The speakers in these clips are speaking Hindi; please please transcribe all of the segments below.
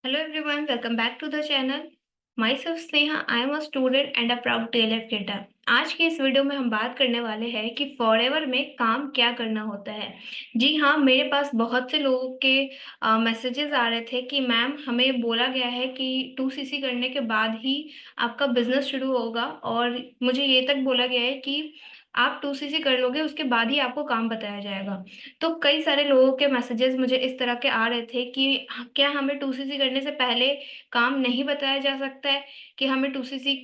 Hello everyone, welcome back to the channel. Myself Sneha, I am a student and a proud TLF creator. आज की इस वीडियो में हम बात करने वाले हैं कि फॉरएवर में काम क्या करना होता है। जी हाँ, मेरे पास बहुत से लोगों के मैसेजेस आ रहे थे कि मैम हमें बोला गया है कि 2CC करने के बाद ही आपका बिजनेस शुरू होगा और मुझे ये तक बोला गया है कि आप 2CC कर लोगे उसके बाद ही आपको काम बताया जाएगा। तो कई सारे लोगों के मैसेजेस मुझे इस तरह के आ रहे थे कि क्या हमें 2CC करने से पहले काम नहीं बताया जा सकता है कि हमें 2CC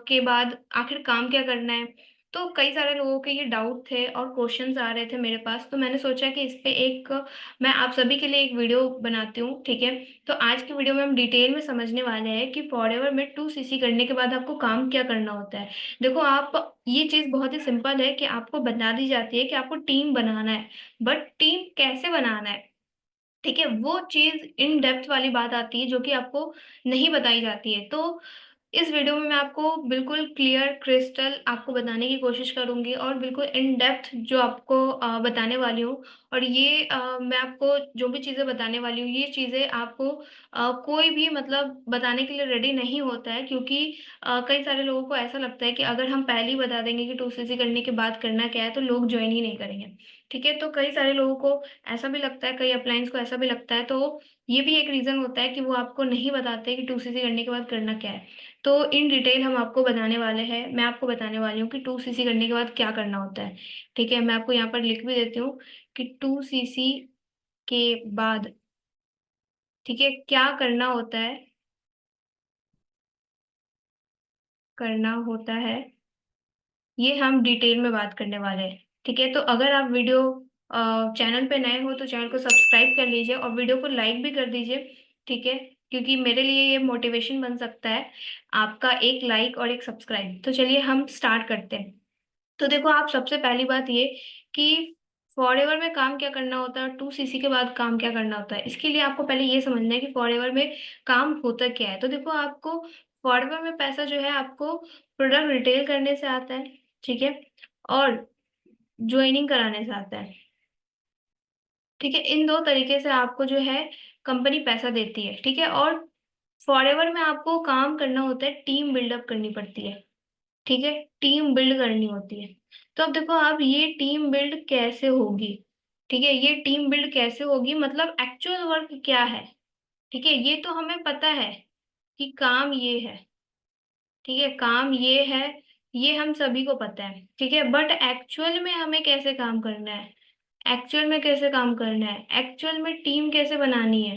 के बाद आखिर काम क्या करना है। तो कई सारे लोगों के ये डाउट थे और क्वेश्चंस आ रहे थे मेरे पास, तो मैंने सोचा कि इस पे एक मैं आप सभी के लिए एक वीडियो बनाती हूँ। ठीक है, तो आज की वीडियो में हम डिटेल में समझने वाले हैं कि फॉरएवर में 2CC करने के बाद आपको काम क्या करना होता है। देखो आप, ये चीज बहुत ही सिंपल है कि आपको बता दी जाती है कि आपको टीम बनाना है, बट टीम कैसे बनाना है, ठीक है, वो चीज इन डेप्थ वाली बात आती है जो कि आपको नहीं बताई जाती है। तो इस वीडियो में मैं आपको बिल्कुल क्लियर क्रिस्टल आपको बताने की कोशिश करूंगी और बिल्कुल इन डेप्थ जो आपको बताने वाली हूँ। और ये मैं आपको जो भी चीज़ें बताने वाली हूँ, ये चीज़ें आपको कोई भी मतलब बताने के लिए रेडी नहीं होता है, क्योंकि कई सारे लोगों को ऐसा लगता है कि अगर हम पहले ही बता देंगे कि 2CC करने के बाद करना क्या है तो लोग ज्वाइन ही नहीं करेंगे। ठीक है, तो कई सारे लोगों को ऐसा भी लगता है, कई अपलाइंस को ऐसा भी लगता है, तो ये भी एक रीजन होता है कि वो आपको नहीं बताते कि 2CC करने के बाद करना क्या है। तो इन डिटेल हम आपको बताने वाले हैं, मैं आपको बताने वाली हूँ कि 2CC करने के बाद क्या करना होता है। ठीक है, मैं आपको यहाँ पर लिख भी देती हूँ कि 2CC के बाद, ठीक है, क्या करना होता है, करना होता है, ये हम डिटेल में बात करने वाले हैं। ठीक है, तो अगर आप वीडियो चैनल पे नए हो तो चैनल को सब्सक्राइब कर लीजिए और वीडियो को लाइक भी कर दीजिए। ठीक है, क्योंकि मेरे लिए ये मोटिवेशन बन सकता है, आपका एक लाइक और एक सब्सक्राइब। तो चलिए हम स्टार्ट करते हैं। तो देखो आप, सबसे पहली बात ये कि फॉरएवर में काम क्या करना होता है और 2CC के बाद काम क्या करना होता है, इसके लिए आपको पहले ये समझना है कि फॉरएवर में काम होता क्या है। तो देखो आपको फॉरएवर में पैसा जो है आपको प्रोडक्ट रिटेल करने से आता है, ठीक है, और ज्वाइनिंग कराने से आता है। ठीक है, इन दो तरीके से आपको जो है कंपनी पैसा देती है। ठीक है, और फॉरएवर में आपको काम करना होता है, टीम बिल्डअप करनी पड़ती है। ठीक है, टीम बिल्ड करनी होती है। तो अब देखो आप, ये टीम बिल्ड कैसे होगी, ठीक है, ये टीम बिल्ड कैसे होगी मतलब एक्चुअल वर्क क्या है। ठीक है, ये तो हमें पता है कि काम ये है, ठीक है, काम ये है, ये हम सभी को पता है। ठीक है, बट एक्चुअल में हमें कैसे काम करना है, एक्चुअल में कैसे काम करना है, एक्चुअल में टीम कैसे बनानी है।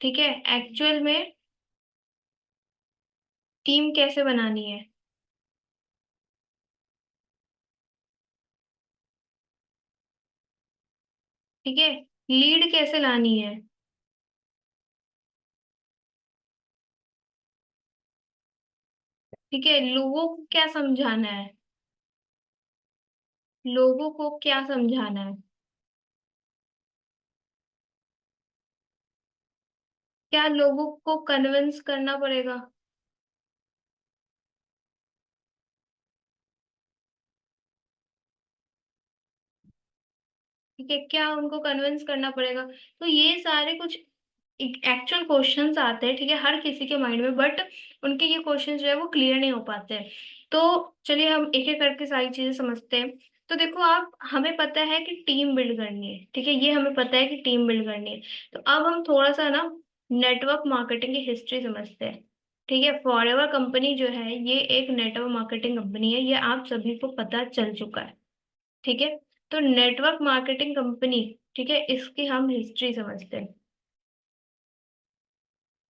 ठीक है, एक्चुअल में टीम कैसे बनानी है, ठीक है, लीड कैसे लानी है, ठीक है, लोगों को क्या समझाना है, लोगों को क्या समझाना है, क्या लोगों को कन्विंस करना पड़ेगा, ठीक है, क्या उनको कन्विंस करना पड़ेगा। तो ये सारे कुछ एक्चुअल क्वेश्चंस आते हैं, ठीक है, हर किसी के माइंड में, बट उनके ये क्वेश्चंस जो है वो क्लियर नहीं हो पाते हैं। तो चलिए हम एक एक करके सारी चीजें समझते हैं। तो देखो आप, हमें पता है कि टीम बिल्ड करनी है, ठीक है, ये हमें पता है कि टीम बिल्ड करनी है। तो अब हम थोड़ा सा ना नेटवर्क मार्केटिंग की हिस्ट्री समझते हैं। ठीक है, फॉरएवर कंपनी जो है ये एक नेटवर्क मार्केटिंग कंपनी है, ये आप सभी को पता चल चुका है। ठीक है, तो नेटवर्क मार्केटिंग कंपनी, ठीक है, इसकी हम हिस्ट्री समझते हैं।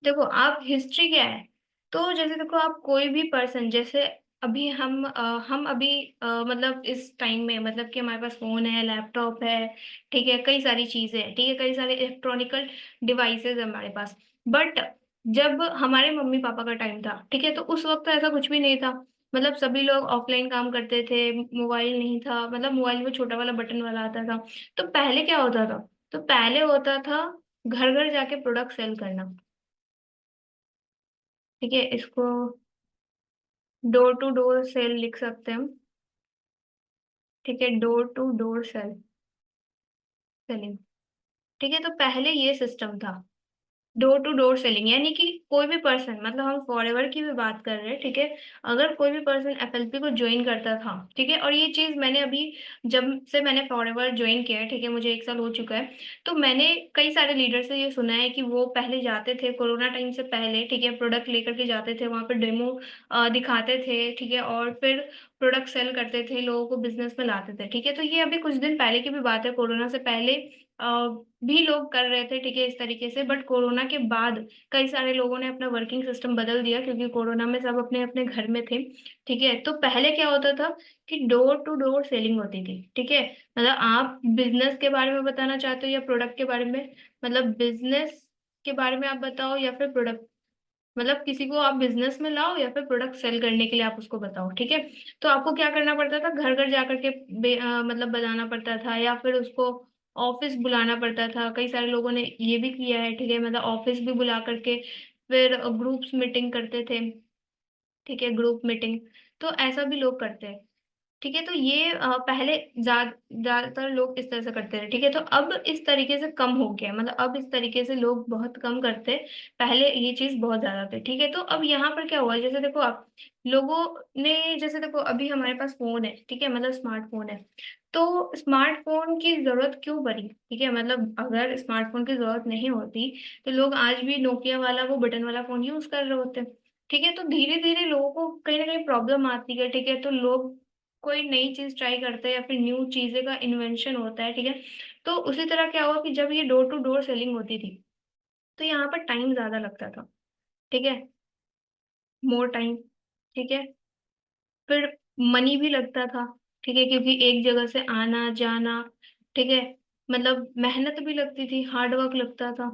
देखो आप, हिस्ट्री क्या है, तो जैसे देखो आप, कोई भी पर्सन, जैसे अभी हम अभी मतलब इस टाइम में, मतलब कि हमारे पास फोन है, लैपटॉप है, ठीक है, कई सारी चीजें हैं, ठीक है, कई सारे इलेक्ट्रॉनिकल डिवाइसेस है हमारे पास। बट जब हमारे मम्मी पापा का टाइम था, ठीक है, तो उस वक्त ऐसा कुछ भी नहीं था। मतलब सभी लोग ऑफलाइन काम करते थे, मोबाइल नहीं था, मतलब मोबाइल में छोटा वाला बटन वाला आता था। तो पहले क्या होता था, तो पहले होता था घर घर जाके प्रोडक्ट सेल करना। ठीक है, इसको डोर टू डोर सेल लिख सकते हैं हम। ठीक है, डोर टू डोर सेलिंग। ठीक है, तो पहले ये सिस्टम था। डोर टू डोर सेलिंग यानी कि कोई भी पर्सन, मतलब हम फॉरएवर की भी बात कर रहे हैं, ठीक है। अगर कोई भी पर्सन एफएलपी को ज्वाइन करता था, ठीक है, और ये चीज मैंने अभी, जब से मैंने फॉरएवर ज्वाइन किया है, ठीक है, मुझे 1 साल हो चुका है, तो मैंने कई सारे लीडर से ये सुना है कि वो पहले जाते थे कोरोना टाइम से पहले, ठीक है, प्रोडक्ट लेकर के जाते थे, वहां पे डेमो दिखाते थे, ठीक है, और फिर प्रोडक्ट सेल करते थे, लोगों को बिजनेस में लाते थे, ठीक है। तो ये अभी कुछ दिन पहले की भी बात है, कोरोना से पहले भी लोग कर रहे थे, ठीक है, इस तरीके से। बट कोरोना के बाद कई सारे लोगों ने अपना वर्किंग सिस्टम बदल दिया, क्योंकि कोरोना में सब अपने अपने घर में थे, ठीक है। तो पहले क्या होता था कि डोर टू डोर सेलिंग होती थी, ठीक है। मतलब आप बिजनेस के बारे में बताना चाहते हो या प्रोडक्ट के बारे में? मतलब बिजनेस के बारे में आप बताओ या फिर प्रोडक्ट, मतलब किसी को आप बिजनेस में लाओ या फिर प्रोडक्ट सेल करने के लिए आप उसको बताओ, ठीक है। तो आपको क्या करना पड़ता था, घर घर जाकर के मतलब बताना पड़ता था, या फिर उसको ऑफिस बुलाना पड़ता था। कई सारे लोगों ने ये भी किया है, ठीक है, मतलब ऑफिस भी बुला करके फिर ग्रुप्स मीटिंग करते थे, ठीक है, ग्रुप मीटिंग। तो ऐसा भी लोग करते हैं, ठीक है। तो ये पहले ज्यादातर लोग इस तरह से करते थे, ठीक है। तो अब इस तरीके से कम हो गया है, मतलब अब इस तरीके से लोग बहुत कम करते हैं। पहले ये चीज बहुत ज्यादा थी, ठीक है। तो अब यहाँ पर क्या हुआ है, जैसे देखो आप लोगों ने, जैसे देखो अभी हमारे पास फोन है, ठीक है, मतलब स्मार्टफोन है। तो स्मार्टफोन की जरूरत क्यों पड़ी, ठीक है, मतलब अगर स्मार्टफोन की जरूरत नहीं होती तो लोग आज भी नोकिया वाला वो बटन वाला फोन यूज कर रहे होते, ठीक है। तो धीरे धीरे लोगों को कहीं ना कहीं प्रॉब्लम आती है, ठीक है। तो लोग कोई नई चीज ट्राई करते हैं या फिर न्यू चीजें का इन्वेंशन होता है, ठीक है। तो उसी तरह क्या हुआ कि जब ये डोर टू डोर सेलिंग होती थी तो यहाँ पर टाइम ज्यादा लगता था, ठीक है, मोर टाइम, ठीक है। फिर मनी भी लगता था, ठीक है, क्योंकि एक जगह से आना जाना, ठीक है, मतलब मेहनत भी लगती थी, हार्ड वर्क लगता था,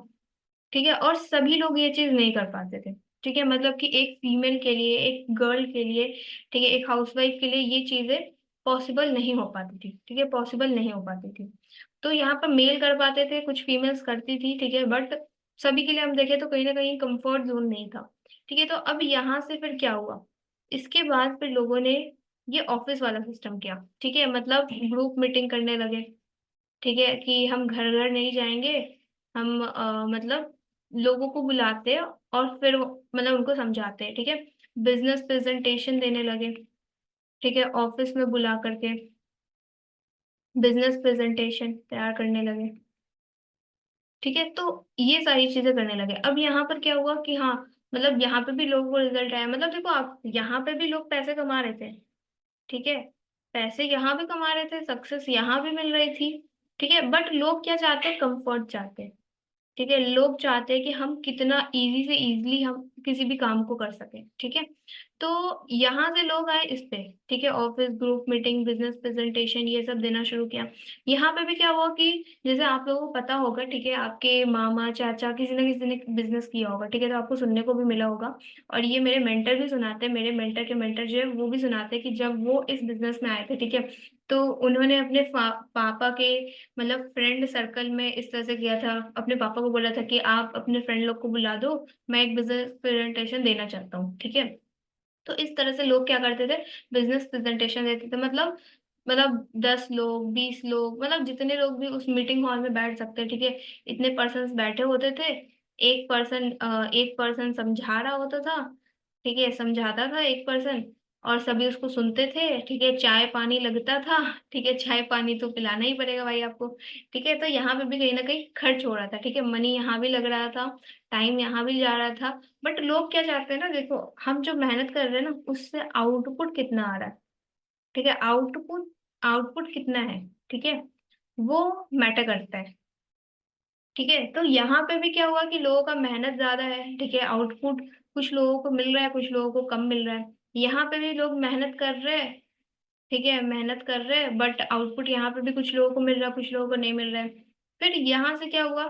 ठीक है। और सभी लोग ये चीज नहीं कर पाते थे, ठीक है। मतलब कि एक फीमेल के लिए, एक गर्ल के लिए, ठीक है, एक हाउसवाइफ के लिए ये चीजें पॉसिबल नहीं हो पाती थी, ठीक है, पॉसिबल नहीं हो पाती थी। तो यहाँ पर मेल कर पाते थे, कुछ फीमेल्स करती थी, ठीक है, बट सभी के लिए हम देखें तो कहीं ना कहीं कंफर्ट जोन नहीं था, ठीक है। तो अब यहाँ से फिर क्या हुआ, इसके बाद फिर लोगों ने ये ऑफिस वाला सिस्टम किया, ठीक है, मतलब ग्रुप मीटिंग करने लगे, ठीक है, कि हम घर घर नहीं जाएंगे, हम मतलब लोगों को बुलाते हैं और फिर मतलब उनको समझाते हैं, ठीक है। बिजनेस प्रेजेंटेशन देने लगे, ठीक है, ऑफिस में बुला करके बिजनेस प्रेजेंटेशन तैयार करने लगे, ठीक है। तो ये सारी चीजें करने लगे। अब यहाँ पर क्या हुआ कि हाँ, मतलब यहाँ पे भी लोगों को रिजल्ट आया, मतलब देखो आप, यहाँ पे भी लोग पैसे कमा रहे थे, ठीक है, पैसे यहाँ भी कमा रहे थे, सक्सेस यहाँ भी मिल रही थी, ठीक है। बट लोग क्या चाहते हैं, कंफर्ट चाहते हैं, ठीक है। लोग चाहते हैं कि हम कितना इजी से इजीली हम किसी भी काम को कर सकें, ठीक है। तो यहाँ से लोग आए इस पे, ठीक है, office group meeting business presentation ये सब देना शुरू किया। यहाँ पे भी क्या हुआ कि जैसे आप लोगों को पता होगा, ठीक है, आपके मामा चाचा किसी ना किसी ने बिजनेस किया होगा, ठीक है, तो आपको सुनने को भी मिला होगा। और ये मेरे मेंटर भी सुनाते हैं, मेरे मेंटर के मेंटर जो है वो भी सुनाते हैं कि जब वो इस बिजनेस में आए थे, ठीक है, तो उन्होंने अपने पापा के मतलब फ्रेंड सर्कल में इस तरह से किया था, अपने पापा को बोला था कि आप अपने फ्रेंड लोग को बुला दो, मैं एक बिजनेस प्रेजेंटेशन देना चाहता हूँ, ठीक है। तो इस तरह से लोग क्या करते थे, बिजनेस प्रेजेंटेशन देते थे, मतलब 10 लोग 20 लोग, मतलब जितने लोग भी उस मीटिंग हॉल में बैठ सकते हैं, ठीक है, इतने पर्सन बैठे होते थे। एक पर्सन समझा रहा होता था, ठीक है, समझाता था एक पर्सन, और सभी उसको सुनते थे, ठीक है। चाय पानी लगता था, ठीक है, चाय पानी तो पिलाना ही पड़ेगा भाई आपको, ठीक है। तो यहाँ पे भी कहीं ना कहीं खर्च हो रहा था, ठीक है, मनी यहाँ भी लग रहा था, टाइम यहाँ भी जा रहा था। बट लोग क्या चाहते हैं ना, देखो हम जो मेहनत कर रहे हैं ना उससे आउटपुट कितना आ रहा है, ठीक है, आउटपुट आउटपुट कितना है, ठीक है, वो मैटर करता है, ठीक है। तो यहाँ पे भी क्या हुआ कि लोगों का मेहनत ज्यादा है, ठीक है, आउटपुट कुछ लोगों को मिल रहा है, कुछ लोगों को कम मिल रहा है। यहाँ पे भी लोग मेहनत कर रहे हैं, ठीक है, मेहनत कर रहे हैं, बट आउटपुट यहाँ पे भी कुछ लोगों को मिल रहा है, कुछ लोगों को नहीं मिल रहा है। फिर यहाँ से क्या हुआ,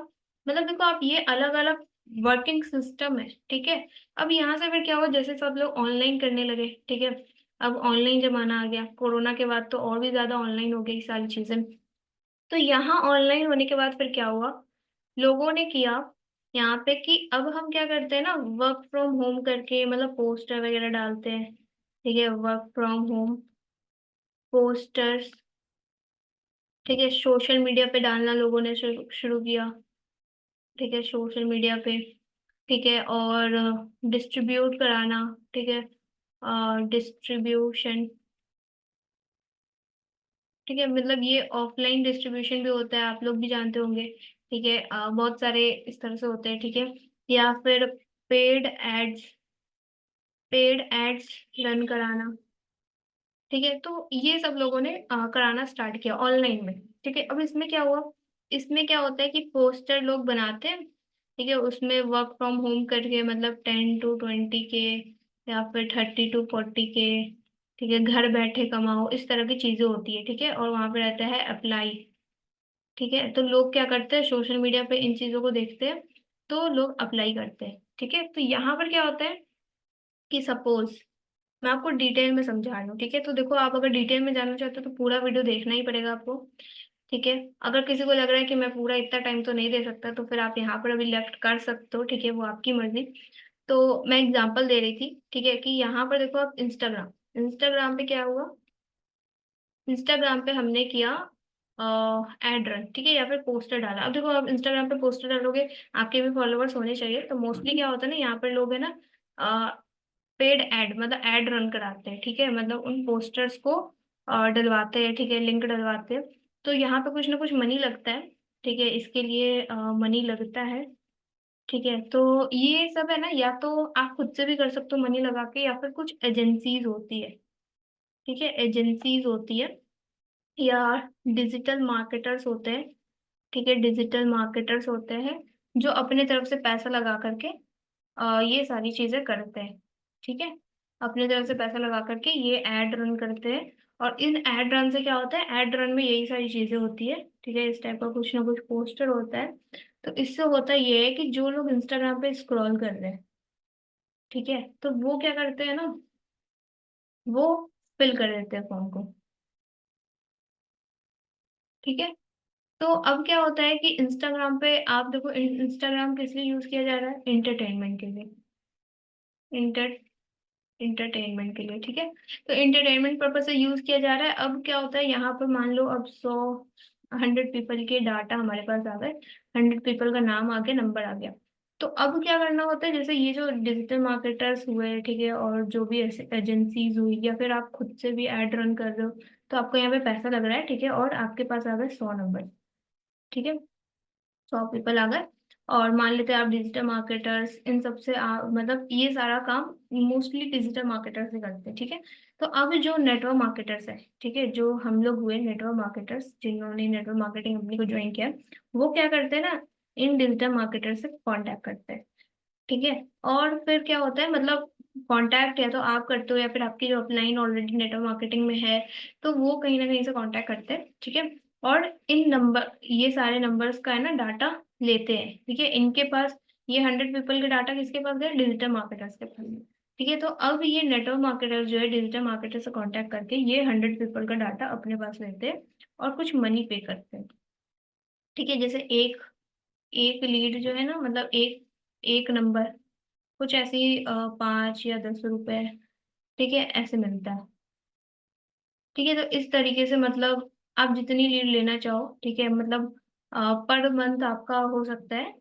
मतलब देखो आप, ये अलग अलग वर्किंग सिस्टम है, ठीक है। अब यहाँ से फिर क्या हुआ, जैसे सब लोग ऑनलाइन करने लगे, ठीक है, अब ऑनलाइन जमाना आ गया, कोरोना के बाद तो और भी ज्यादा ऑनलाइन हो गई सारी चीजें। तो यहाँ ऑनलाइन होने के बाद फिर क्या हुआ, लोगों ने किया यहाँ पे कि अब हम क्या करते हैं ना, वर्क फ्रॉम होम करके मतलब पोस्टर वगैरह डालते हैं, ठीक है, वर्क फ्रॉम होम पोस्टर्स, ठीक है, सोशल मीडिया पे डालना लोगों ने शुरू शुरू किया, ठीक है, सोशल मीडिया पे। ठीक है, और डिस्ट्रीब्यूट कराना, ठीक है, डिस्ट्रीब्यूशन, ठीक है, मतलब ये ऑफलाइन डिस्ट्रीब्यूशन भी होता है, आप लोग भी जानते होंगे, ठीक है, बहुत सारे इस तरह से होते हैं, ठीक है, या फिर paid ads, paid ads run कराना, ठीक है, तो ये सब लोगों ने कराना स्टार्ट किया ऑनलाइन में, ठीक है। अब इसमें क्या हुआ, इसमें क्या होता है कि पोस्टर लोग बनाते हैं, ठीक है, उसमें वर्क फ्रॉम होम करके मतलब 10 to 20 के या फिर 30 to 40 के, ठीक है, घर बैठे कमाओ, इस तरह की चीजें होती है, ठीक है, और वहां पे रहता है अप्लाई, ठीक है, तो लोग क्या करते हैं, सोशल मीडिया पे इन चीजों को देखते हैं, तो लोग अप्लाई करते हैं, ठीक है। तो यहाँ पर क्या होता है कि सपोज मैं आपको डिटेल में समझा रही हूँ, ठीक है, तो देखो आप अगर डिटेल में जानना चाहते हो तो पूरा वीडियो देखना ही पड़ेगा आपको, ठीक है। अगर किसी को लग रहा है कि मैं पूरा इतना टाइम तो नहीं दे सकता, तो फिर आप यहाँ पर अभी लेफ्ट कर सकते हो, ठीक है, वो आपकी मर्जी। तो मैं एग्जांपल दे रही थी, ठीक है, कि यहाँ पर देखो आप इंस्टाग्राम, इंस्टाग्राम पे क्या हुआ, इंस्टाग्राम पे हमने किया एड रन, ठीक है, या फिर पोस्टर डाला। अब देखो आप इंस्टाग्राम पे पोस्टर डालोगे, आपके भी फॉलोअर्स होने चाहिए, तो मोस्टली क्या होता है ना, यहाँ पर लोग है ना पेड एड मतलब एड रन कराते हैं, ठीक है, मतलब उन पोस्टर्स को डलवाते हैं, ठीक है, लिंक डलवाते हैं, तो यहाँ पे कुछ ना कुछ मनी लगता है, ठीक है, इसके लिए मनी लगता है, ठीक है। तो ये सब है ना, या तो आप खुद से भी कर सकते हो मनी लगा के, या फिर कुछ एजेंसीज होती है, ठीक है, एजेंसीज होती है, या डिजिटल मार्केटर्स होते हैं, ठीक है, डिजिटल मार्केटर्स होते हैं जो अपने तरफ से पैसा लगा करके ये सारी चीजें करते हैं, ठीक है, अपनी तरफ से पैसा लगा करके ये एड रन करते हैं। और इन एड रन से क्या होता है, एड रन में यही सारी चीजें होती है, ठीक है, इस टाइप का कुछ ना कुछ पोस्टर होता है। तो इससे होता ये है कि जो लोग इंस्टाग्राम पे स्क्रॉल कर रहे हैं, ठीक है, तो वो क्या करते हैं ना, वो फिल कर देते हैं फॉर्म को, ठीक है। तो अब क्या होता है कि इंस्टाग्राम पे आप देखो, इंस्टाग्राम किस लिए यूज किया जा रहा है, एंटरटेनमेंट के लिए, इंटरटेनमेंट के लिए, ठीक है, तो इंटरटेनमेंट पर्पज से यूज किया जा रहा है। अब क्या होता है, यहाँ पर मान लो अब 100 पीपल के डाटा हमारे पास आ गए, 100 पीपल का नाम आ गया, नंबर आ गया। तो अब क्या करना होता है, जैसे ये जो डिजिटल मार्केटर्स हुए, ठीक है, और जो भी एजेंसीज हुई, या फिर आप खुद से भी एड रन कर रहे हो, तो आपको यहाँ पे पैसा लग रहा है, ठीक है, और आपके पास आ गए 100 नंबर, ठीक है, 100 पीपल आ गए। और मान लेते हैं आप डिजिटल मार्केटर्स, इन सब से मतलब ये सारा काम मोस्टली डिजिटल मार्केटर्स से करते हैं, ठीक है। तो अब जो नेटवर्क मार्केटर्स है, ठीक है, जो हम लोग हुए नेटवर्क मार्केटर्स, जिन्होंने नेटवर्क मार्केटिंग कंपनी को ज्वाइन किया, वो क्या करते हैं ना, इन डिजिटल मार्केटर्स से कांटेक्ट करते हैं, ठीक है। और फिर क्या होता है, मतलब कांटेक्ट या तो आप करते हो, या फिर आपकी जो अपलाइन ऑलरेडी नेटवर्क मार्केटिंग में है, तो वो कहीं ना कहीं से कांटेक्ट करते हैं, ठीक है। और इन नंबर, ये सारे नंबर्स का है ना डाटा लेते हैं, ठीक है, इनके पास, ये 100 पीपल के डाटा किसके पास गए, डिजिटल मार्केटर्स के पास, ठीक है। तो अब ये नेटवर्क मार्केटर्स जो है डिजिटल मार्केटर से कांटेक्ट करके ये 100 पीपल का डाटा अपने पास लेते हैं और कुछ मनी पे करते हैं, ठीक है। जैसे एक एक लीड जो है ना, मतलब एक एक नंबर कुछ ऐसे ही 5 या 10 रुपए, ठीक है, ऐसे मिलता है, ठीक है। तो इस तरीके से मतलब आप जितनी लीड लेना चाहो, ठीक है, मतलब पर मंथ आपका हो सकता है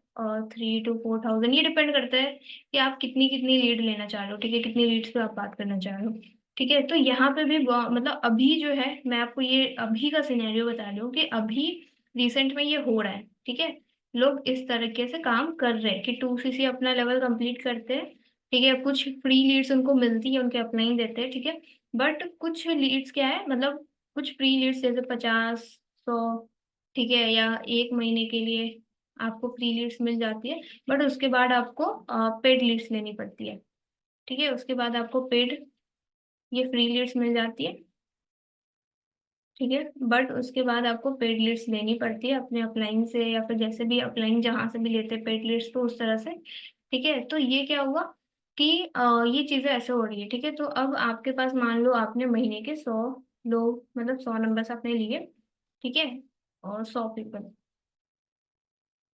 3 to 4 thousand, ये डिपेंड करता है कि आप कितनी कितनी लीड लेना चाह रहे हो, ठीक है, कितनी लीड्स पे आप बात करना चाह रहे हो, ठीक है। तो यहाँ पे भी मतलब अभी जो है, मैं आपको ये अभी का सिनेरियो बता रही हूँ कि अभी रिसेंट में ये हो रहा है, ठीक है। लोग इस तरीके से काम कर रहे हैं कि 2cc अपना लेवल कंप्लीट करते हैं, ठीक है, कुछ फ्री लीड्स उनको मिलती है, उनके अपलाइन देते हैं, ठीक है। बट कुछ लीड्स क्या है, मतलब कुछ फ्री लीड्स जैसे 50, 100, ठीक है, या 1 महीने के लिए आपको फ्री लीड्स मिल जाती है। बट उसके बाद आपको पेड लीड्स लेनी पड़ती है, ठीक है, उसके बाद आपको पेड, ये फ्री लीड्स मिल जाती है, ठीक है, बट उसके बाद आपको पेड लीड्स लेनी पड़ती है अपने अपलाइन से, या फिर जैसे भी अपलाइन जहां से भी लेते हैं पेड लीड्स, तो उस तरह से, ठीक है। तो ये क्या हुआ कि ये चीजें ऐसे हो रही है, ठीक है। तो अब आपके पास मान लो आपने महीने के 100 लोग, मतलब 100 नंबर्स आपने लिए, ठीक है, और 100 पीपल,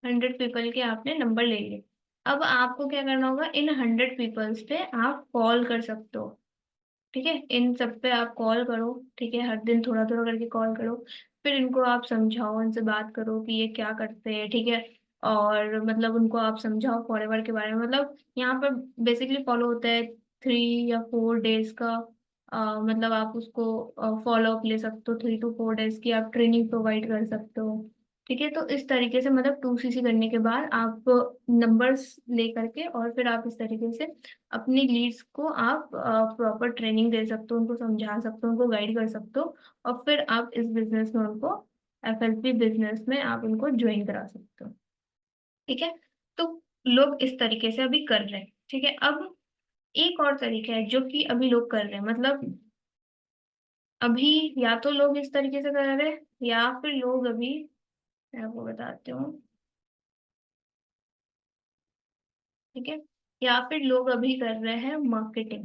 100 पीपल के आपने नंबर ले लिए। अब आपको क्या करना होगा, इन 100 पीपल्स पे आप कॉल कर सकते हो, ठीक है, इन सब पे आप कॉल करो, ठीक है, हर दिन थोड़ा थोड़ा करके कॉल करो, फिर इनको आप समझाओ, इनसे बात करो कि ये क्या करते हैं, ठीक है। और मतलब उनको आप समझाओ फॉरएवर के बारे में। मतलब यहाँ पर बेसिकली फॉलो होता है 3 या 4 डेज का। मतलब आप उसको फॉलो अप ले सकते हो, 3 to 4 डेज की आप ट्रेनिंग प्रोवाइड कर सकते हो। ठीक है, तो इस तरीके से मतलब 2CC करने के बाद आप नंबर्स ले करके और फिर आप इस तरीके से अपनी लीड्स को आप प्रॉपर ट्रेनिंग दे सकते हो, उनको समझा सकते हो, उनको गाइड कर सकते हो। और फिर आप इस बिजनेस में उनको, FLP बिजनेस में आप उनको ज्वाइन करा सकते हो। ठीक है, तो लोग इस तरीके से अभी कर रहे हैं। ठीक है, अब एक और तरीका है जो कि अभी लोग कर रहे हैं। मतलब अभी या तो लोग इस तरीके से कर रहे हैं, या फिर लोग अभी, मैं आपको बताती हूँ। ठीक है, या फिर लोग अभी कर रहे हैं मार्केटिंग।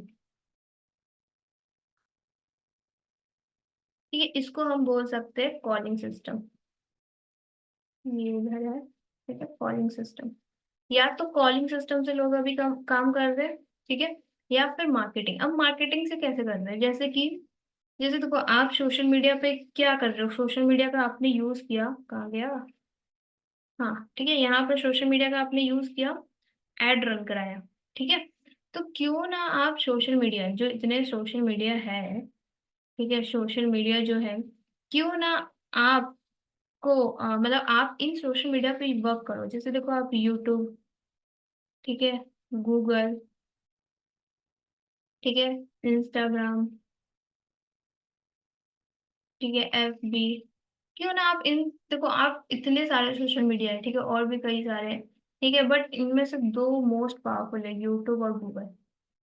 ठीक है, इसको हम बोल सकते हैं कॉलिंग सिस्टम। ये उधर है। ठीक है, कॉलिंग सिस्टम। या तो कॉलिंग सिस्टम से लोग अभी काम कर रहे हैं। ठीक है, या फिर मार्केटिंग। अब मार्केटिंग से कैसे कर रहे हैं, जैसे देखो आप सोशल मीडिया पे क्या कर रहे हो, सोशल मीडिया का आपने यूज किया, कहाँ गया। हाँ ठीक है, यहाँ पर सोशल मीडिया का आपने यूज किया, एड रन कराया। ठीक है, तो क्यों ना आप सोशल मीडिया, जो इतने सोशल मीडिया है, ठीक है, सोशल मीडिया जो है, क्यों ना आपको मतलब आप इन सोशल मीडिया पे वर्क करो। जैसे देखो आप यूट्यूब, ठीक है, गूगल, ठीक है, इंस्टाग्राम, ठीक है, FB, क्यों ना आप इन, देखो आप इतने सारे सोशल मीडिया है, ठीक है, और भी कई सारे हैं। ठीक है, बट इनमें से दो मोस्ट पावरफुल है, यूट्यूब और गूगल।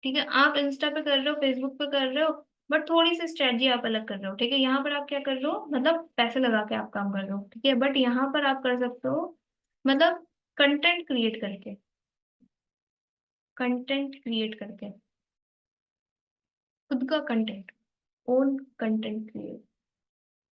ठीक है, आप इंस्टा पे कर रहे हो, फेसबुक पे कर रहे हो, बट थोड़ी सी स्ट्रेटजी आप अलग कर रहे हो। ठीक है, यहाँ पर आप क्या कर रहे हो, मतलब पैसे लगा के आप काम कर रहे हो। ठीक है, बट यहाँ पर आप कर सकते हो मतलब कंटेंट क्रिएट करके, कंटेंट क्रिएट करके, खुद का कंटेंट, ओन कंटेंट क्रिएट।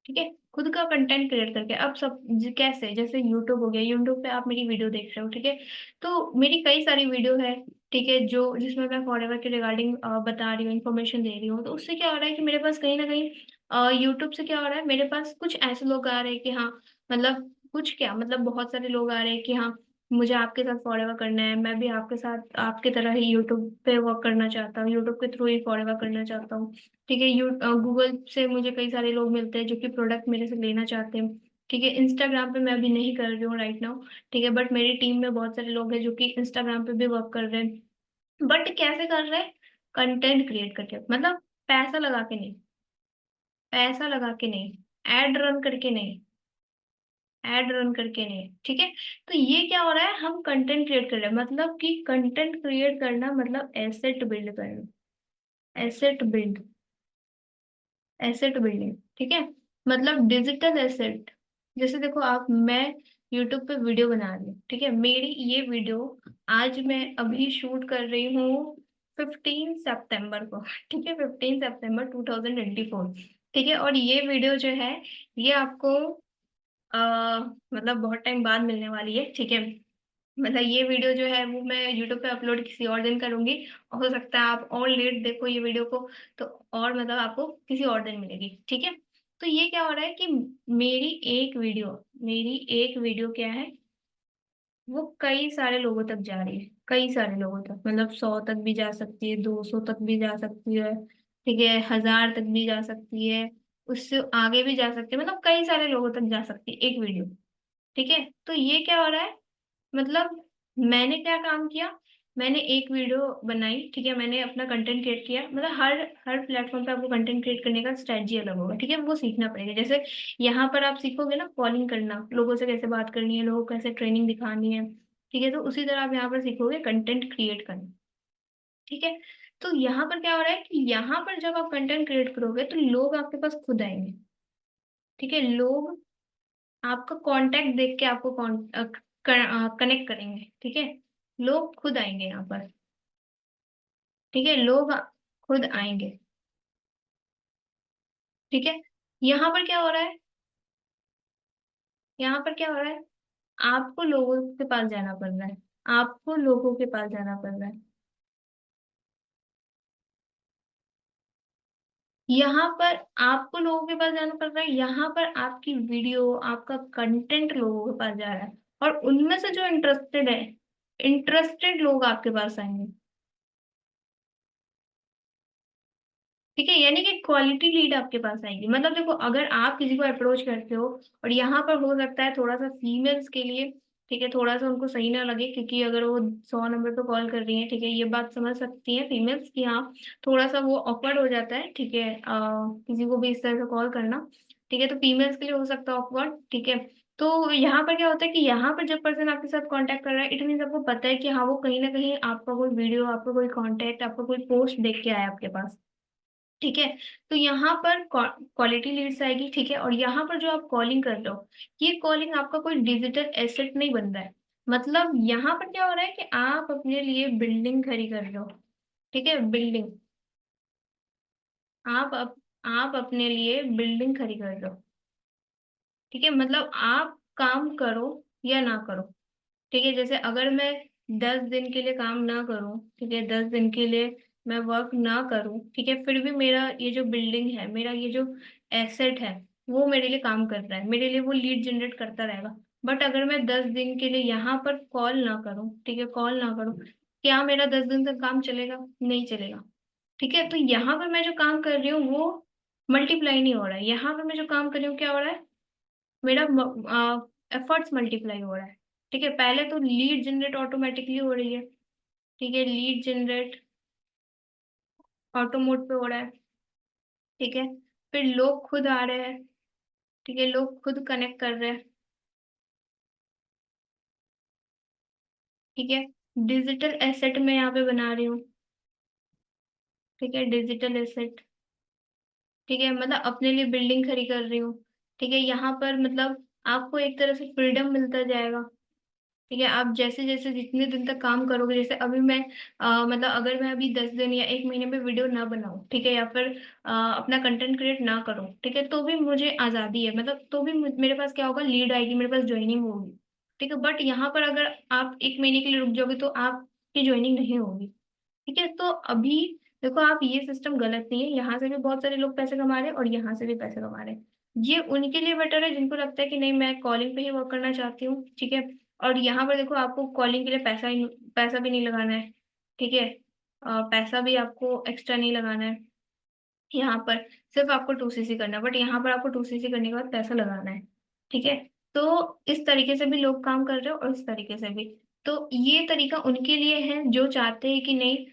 ठीक है, खुद का कंटेंट क्रिएट करके। अब सब कैसे, जैसे यूट्यूब हो गया, यूट्यूब पे आप मेरी वीडियो देख रहे हो। ठीक है, तो मेरी कई सारी वीडियो है, ठीक है, जो जिसमें मैं फॉरएवर के रिगार्डिंग बता रही हूँ, इन्फॉर्मेशन दे रही हूँ। तो उससे क्या हो रहा है कि मेरे पास कहीं ना कहीं यूट्यूब से क्या हो रहा है, मेरे पास कुछ ऐसे लोग आ रहे हैं कि हाँ, मतलब कुछ क्या, मतलब बहुत सारे लोग आ रहे हैं कि हाँ, मुझे आपके साथ फॉरएवर करना है, मैं भी आपके साथ आपके तरह ही यूट्यूब पे वर्क करना चाहता हूँ, यूट्यूब के थ्रू ही फॉरएवर करना चाहता हूँ। ठीक है, गूगल से मुझे कई सारे लोग मिलते हैं जो कि प्रोडक्ट मेरे से लेना चाहते हैं। ठीक है, इंस्टाग्राम पे मैं अभी नहीं कर रही हूँ राइट नाउ। ठीक है, बट मेरी टीम में बहुत सारे लोग हैं जो कि इंस्टाग्राम पे भी वर्क कर रहे हैं। बट कैसे कर रहे हैं, कंटेंट क्रिएट करके, मतलब पैसा लगा के नहीं, पैसा लगा के नहीं, एड रन करके नहीं, एड रन करके नहीं। ठीक है, तो ये क्या हो रहा है, हम कंटेंट क्रिएट कर रहे हैं। मतलब कि कंटेंट क्रिएट करना मतलब एसेट बिल्ड करना, एसेट बिल्ड, एसेट बिल्डिंग। ठीक है, मतलब डिजिटल एसेट। जैसे देखो आप, मैं यूट्यूब पे वीडियो बना रही हूँ। ठीक है, मेरी ये वीडियो आज मैं अभी शूट कर रही हूँ 15 सितंबर को। ठीक है, 15 सितंबर 2024। ठीक है, और ये वीडियो जो है, ये आपको मतलब बहुत टाइम बाद मिलने वाली है। ठीक है, मतलब ये वीडियो जो है वो मैं यूट्यूब पे अपलोड किसी और दिन करूंगी। हो सकता है आप और लेट देखो ये वीडियो को, तो और मतलब आपको किसी और दिन मिलेगी। ठीक है, तो ये क्या हो रहा है कि मेरी एक वीडियो क्या है, वो कई सारे लोगों तक जा रही है, कई सारे लोगों तक, मतलब 100 तक भी जा सकती है, 200 तक भी जा सकती है। ठीक है, 1000 तक भी जा सकती है, उससे आगे भी जा सकती है, मतलब कई सारे लोगों तक जा सकती है एक वीडियो। ठीक है, तो ये क्या हो रहा है, मतलब मैंने क्या काम किया, मैंने एक वीडियो बनाई। ठीक है, मैंने अपना कंटेंट क्रिएट किया। मतलब हर हर प्लेटफॉर्म पे आपको कंटेंट क्रिएट करने का स्ट्रेटजी अलग होगा। ठीक है, वो सीखना पड़ेगा। जैसे यहाँ पर आप सीखोगे ना कॉलिंग करना, लोगों से कैसे बात करनी है, लोगों को कैसे ट्रेनिंग दिखानी है। ठीक है, तो उसी तरह आप यहाँ पर सीखोगे कंटेंट क्रिएट करना। ठीक है, तो यहाँ पर क्या हो रहा है कि यहाँ पर जब आप कंटेंट क्रिएट करोगे तो लोग आपके पास खुद आएंगे। ठीक है, लोग आपका कांटेक्ट देख के आपको कनेक्ट करेंगे। ठीक है, लोग खुद आएंगे यहाँ पर। ठीक है, लोग खुद आएंगे। ठीक है, यहाँ पर क्या हो रहा है, यहाँ पर क्या हो रहा है, आपको लोगों के पास जाना पड़ रहा है, आपको लोगों के पास जाना पड़ रहा है। यहाँ पर आपको लोगों के पास जाना पड़ रहा है, यहाँ पर आपकी वीडियो, आपका कंटेंट लोगों के पास जा रहा है। और उनमें से जो इंटरेस्टेड है, इंटरेस्टेड लोग आपके पास आएंगे। ठीक है, यानी कि क्वालिटी लीड आपके पास आएगी। मतलब देखो, अगर आप किसी को अप्रोच करते हो और यहाँ पर हो सकता है थोड़ा सा फीमेल्स के लिए, ठीक है, थोड़ा सा उनको सही ना लगे, क्योंकि अगर वो 100 नंबर पे कॉल कर रही है, ठीक है, ये बात समझ सकती है फीमेल्स की, हाँ थोड़ा सा वो ऑकवर्ड हो जाता है, ठीक है, किसी को भी इस तरह से कॉल करना, ठीक है, तो फीमेल्स के लिए हो सकता है ऑकवर्ड, ठीक है। तो यहाँ पर क्या होता है कि यहाँ पर जब पर्सन आपके साथ कांटेक्ट कर रहा है, इट मीन आपको पता है कि हाँ वो कहीं ना कहीं आपका कोई वीडियो, आपका कोई कांटेक्ट, आपका कोई पोस्ट देख के आया आपके पास, ठीक है। तो यहाँ पर क्वालिटी लीड्स आएगी, ठीक है, और यहाँ पर जो आप कॉलिंग कर रहे हो, ये कॉलिंग आपका कोई डिजिटल एसेट नहीं बन रहा है। मतलब यहाँ पर क्या हो रहा है कि आप अपने लिए बिल्डिंग खड़ी कर रहे हो, ठीक है, बिल्डिंग, आप अप, आप अपने लिए बिल्डिंग खड़ी कर रहे हो, ठीक है। मतलब आप काम करो या ना करो, ठीक है, जैसे अगर मैं 10 दिन के लिए काम ना करूं, ठीक है, 10 दिन के लिए मैं वर्क ना करूं, ठीक है, फिर भी मेरा ये जो बिल्डिंग है, मेरा ये जो एसेट है, वो मेरे लिए काम कर रहा है, मेरे लिए वो लीड जनरेट करता रहेगा। बट अगर मैं 10 दिन के लिए यहाँ पर कॉल ना करूं, ठीक है, कॉल ना करूं, क्या मेरा 10 दिन तक काम चलेगा? नहीं चलेगा। ठीक है, तो यहाँ पर मैं जो काम कर रही हूँ वो मल्टीप्लाई नहीं हो रहा है। यहाँ पर मैं जो काम कर रही हूँ क्या हो रहा है, मेरा एफर्ट्स मल्टीप्लाई हो रहा है। ठीक है, पहले तो लीड जनरेट ऑटोमेटिकली हो रही है, ठीक है, लीड जनरेट ऑटो मोड पे हो रहा है, ठीक है, फिर लोग खुद आ रहे हैं, ठीक है, लोग खुद कनेक्ट कर रहे हैं, ठीक है, डिजिटल एसेट मैं यहाँ पे बना रही हूँ, ठीक है, डिजिटल एसेट, ठीक है, मतलब अपने लिए बिल्डिंग खड़ी कर रही हूँ, ठीक है, यहाँ पर मतलब आपको एक तरह से फ्रीडम मिलता जाएगा, ठीक है। आप जैसे जैसे जितने दिन तक काम करोगे, जैसे अभी मैं मतलब अगर मैं अभी 10 दिन या 1 महीने में वीडियो ना बनाऊं, ठीक है, या फिर अपना कंटेंट क्रिएट ना करूं, ठीक है, तो भी मुझे आज़ादी है, मतलब तो भी मेरे पास क्या होगा, लीड आएगी, मेरे पास ज्वाइनिंग होगी, ठीक है। बट यहाँ पर अगर आप 1 महीने के लिए रुक जाओगे तो आपकी ज्वाइनिंग नहीं होगी, ठीक है। तो अभी देखो, आप ये सिस्टम गलत नहीं है, यहाँ से भी बहुत सारे लोग पैसे कमा रहे हैं और यहाँ से भी पैसे कमा रहे हैं। ये उनके लिए बेटर है जिनको लगता है कि नहीं, मैं कॉलिंग पे ही वर्क करना चाहती हूँ, ठीक है। और यहाँ पर देखो, आपको कॉलिंग के लिए पैसा भी नहीं लगाना है, ठीक है, पैसा भी आपको एक्स्ट्रा नहीं लगाना है यहाँ पर, सिर्फ आपको 2cc करना है, बट यहाँ पर आपको 2cc करने के बाद पैसा लगाना है, ठीक है। तो इस तरीके से भी लोग काम कर रहे हो और इस तरीके से भी। तो ये तरीका उनके लिए है जो चाहते हैं कि नहीं,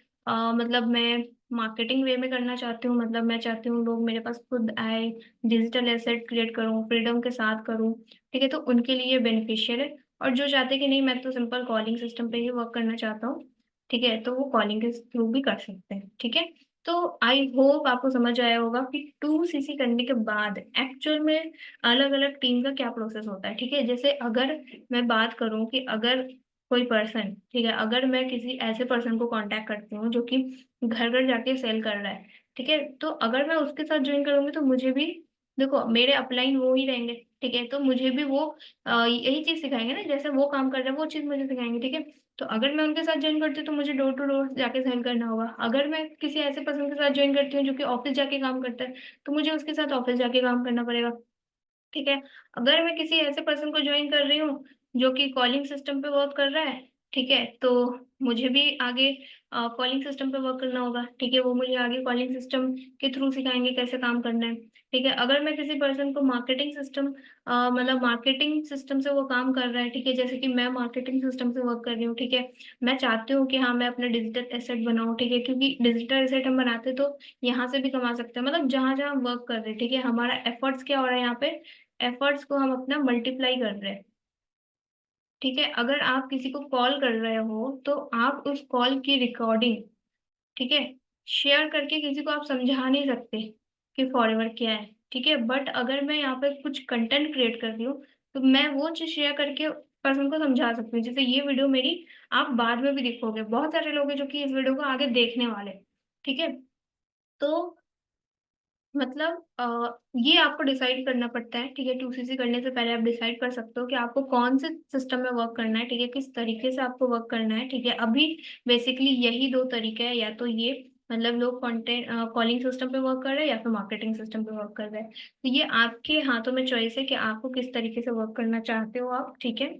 मतलब मैं मार्केटिंग वे में करना चाहती हूँ, मतलब मैं चाहती हूँ लोग मेरे पास खुद आए, डिजिटल एसेट क्रिएट करूँ, फ्रीडम के साथ करूँ, ठीक है, तो उनके लिए बेनिफिशियल है। और जो चाहते हैं कि नहीं, मैं तो सिंपल कॉलिंग सिस्टम पे ही वर्क करना चाहता हूँ, ठीक है, तो वो कॉलिंग के थ्रू भी कर सकते हैं, ठीक है। तो आई होप आपको समझ आया होगा कि 2cc करने के बाद एक्चुअल में अलग अलग टीम का क्या प्रोसेस होता है, ठीक है। जैसे अगर मैं बात करूं कि अगर कोई पर्सन, ठीक है, अगर मैं किसी ऐसे पर्सन को कांटेक्ट करती हूँ जो कि घर घर जाके सेल कर रहा है, ठीक है, तो अगर मैं उसके साथ ज्वाइन करूंगी तो मुझे भी, देखो मेरे अपलाइन वो ही रहेंगे, ठीक है, तो मुझे भी वो यही चीज सिखाएंगे ना, जैसे वो काम कर रहे हैं वो चीज मुझे सिखाएंगे, ठीक है। तो अगर मैं उनके साथ ज्वाइन करती हूँ तो मुझे डोर टू डोर जाके सेल करना होगा। अगर मैं किसी ऐसे पर्सन के साथ ज्वाइन करती हूँ जो कि ऑफिस जाके काम करता है, तो मुझे उसके साथ ऑफिस जाके काम करना पड़ेगा, ठीक है। अगर मैं किसी ऐसे पर्सन को ज्वाइन कर रही हूँ जो कि कॉलिंग सिस्टम पे वर्क कर रहा है, ठीक है, तो मुझे भी आगे कॉलिंग सिस्टम पे वर्क करना होगा, ठीक है, वो मुझे आगे कॉलिंग सिस्टम के थ्रू सिखाएंगे कैसे काम करना है, ठीक है। अगर मैं किसी पर्सन को मार्केटिंग सिस्टम, मतलब मार्केटिंग सिस्टम से वो काम कर रहा है, ठीक है, जैसे कि मैं मार्केटिंग सिस्टम से वर्क कर रही हूँ, ठीक है, मैं चाहती हूँ कि हाँ मैं अपना डिजिटल एसेट बनाऊँ, ठीक है, क्योंकि डिजिटल एसेट हम बनाते तो यहाँ से भी कमा सकते हैं, मतलब जहां जहां वर्क कर रहे हैं, ठीक है, हमारा एफर्ट्स क्या हो रहा है यहाँ पे, एफर्ट्स को हम अपना मल्टीप्लाई कर रहे हैं, ठीक है। अगर आप किसी को कॉल कर रहे हो तो आप उस कॉल की रिकॉर्डिंग, ठीक है, शेयर करके किसी को आप समझा नहीं सकते कि फॉरएवर क्या है, ठीक है। बट अगर मैं यहाँ पे कुछ कंटेंट क्रिएट कर रही हूँ तो मैं वो चीज शेयर करके पर्सन को समझा सकती हूँ। जैसे ये वीडियो मेरी आप बाद में भी देखोगे, बहुत सारे लोग हैं जो कि इस वीडियो को आगे देखने वाले, ठीक है। तो मतलब ये आपको डिसाइड करना पड़ता है, ठीक है, 2cc करने से पहले आप डिसाइड कर सकते हो कि आपको कौन से सिस्टम में वर्क करना है, ठीक है, किस तरीके से आपको वर्क करना है, ठीक है। अभी बेसिकली यही दो तरीके हैं, या तो ये मतलब लोग कंटेंट कॉलिंग सिस्टम पे वर्क कर रहे हैं या फिर मार्केटिंग सिस्टम पे वर्क कर रहे हैं, तो ये आपके हाथों में चॉइस है कि आपको किस तरीके से वर्क करना चाहते हो आप, ठीक है।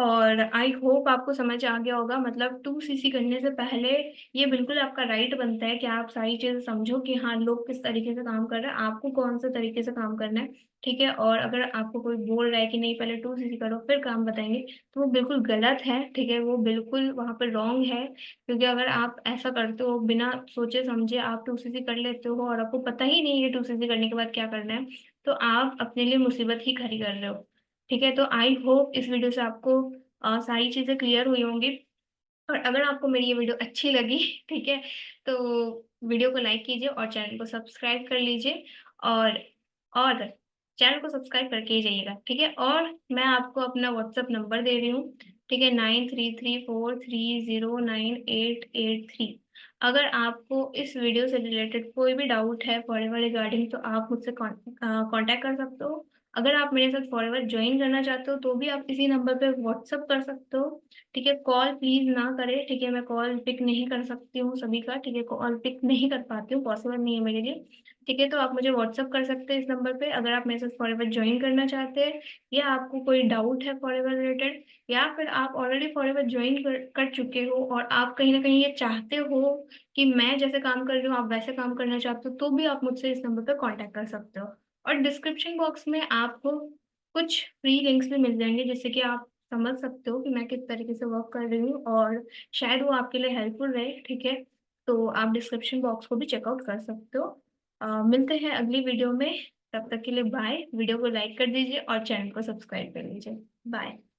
और आई होप आपको समझ आ गया होगा। मतलब 2cc करने से पहले ये बिल्कुल आपका राइट बनता है कि आप सारी चीजें समझो कि हाँ लोग किस तरीके से काम कर रहे हैं, आपको कौन से तरीके से काम करना है। ठीक है, और अगर आपको कोई बोल रहा है कि नहीं पहले 2cc करो फिर काम बताएंगे, तो वो बिल्कुल गलत है। ठीक है, वो बिल्कुल वहां पर रॉन्ग है, क्योंकि अगर आप ऐसा करते हो बिना सोचे समझे आप 2cc कर लेते हो और आपको पता ही नहीं है 2cc करने के बाद क्या करना है, तो आप अपने लिए मुसीबत ही खड़ी कर रहे हो। ठीक है, तो आई होप इस वीडियो से आपको सारी चीजें क्लियर हुई होंगी। और अगर आपको मेरी ये वीडियो अच्छी लगी ठीक है, तो वीडियो को लाइक कीजिए और चैनल को सब्सक्राइब कर लीजिए। और और चैनल को सब्सक्राइब करके ही जाइएगा। ठीक है, और मैं आपको अपना व्हाट्सएप नंबर दे रही हूँ। ठीक है, 9334309883। अगर आपको इस वीडियो से रिलेटेड कोई भी डाउट है फॉरएवर रिगार्डिंग, तो आप मुझसे कांटेक्ट कर सकते हो। अगर आप मेरे साथ फॉरएवर ज्वाइन करना चाहते हो तो भी आप इसी नंबर पे व्हाट्सअप कर सकते हो। ठीक है, कॉल प्लीज ना करें। ठीक है, मैं कॉल पिक नहीं कर सकती हूँ सभी का। ठीक है, कॉल पिक नहीं कर पाती हूँ, पॉसिबल नहीं है मेरे लिए। ठीक है, तो आप मुझे व्हाट्सअप कर सकते हैं इस नंबर पे अगर आप मेरे साथ फॉरएवर ज्वाइन करना चाहते हैं, या आपको कोई डाउट है फॉरएवर रिलेटेड, या फिर आप ऑलरेडी फॉरएवर ज्वाइन कर चुके हो और आप कहीं ना कहीं ये चाहते हो कि मैं जैसे काम कर रही हूँ आप वैसे काम करना चाहते हो, तो भी आप मुझसे इस नंबर पर कॉन्टेक्ट कर सकते हो। और डिस्क्रिप्शन बॉक्स में आपको कुछ फ्री लिंक्स भी मिल जाएंगे जिससे कि आप समझ सकते हो कि मैं किस तरीके से वर्क कर रही हूँ, और शायद वो आपके लिए हेल्पफुल रहे। ठीक है, तो आप डिस्क्रिप्शन बॉक्स को भी चेकआउट कर सकते हो। मिलते हैं अगली वीडियो में, तब तक के लिए बाय। वीडियो को लाइक कर दीजिए और चैनल को सब्सक्राइब कर लीजिए। बाय।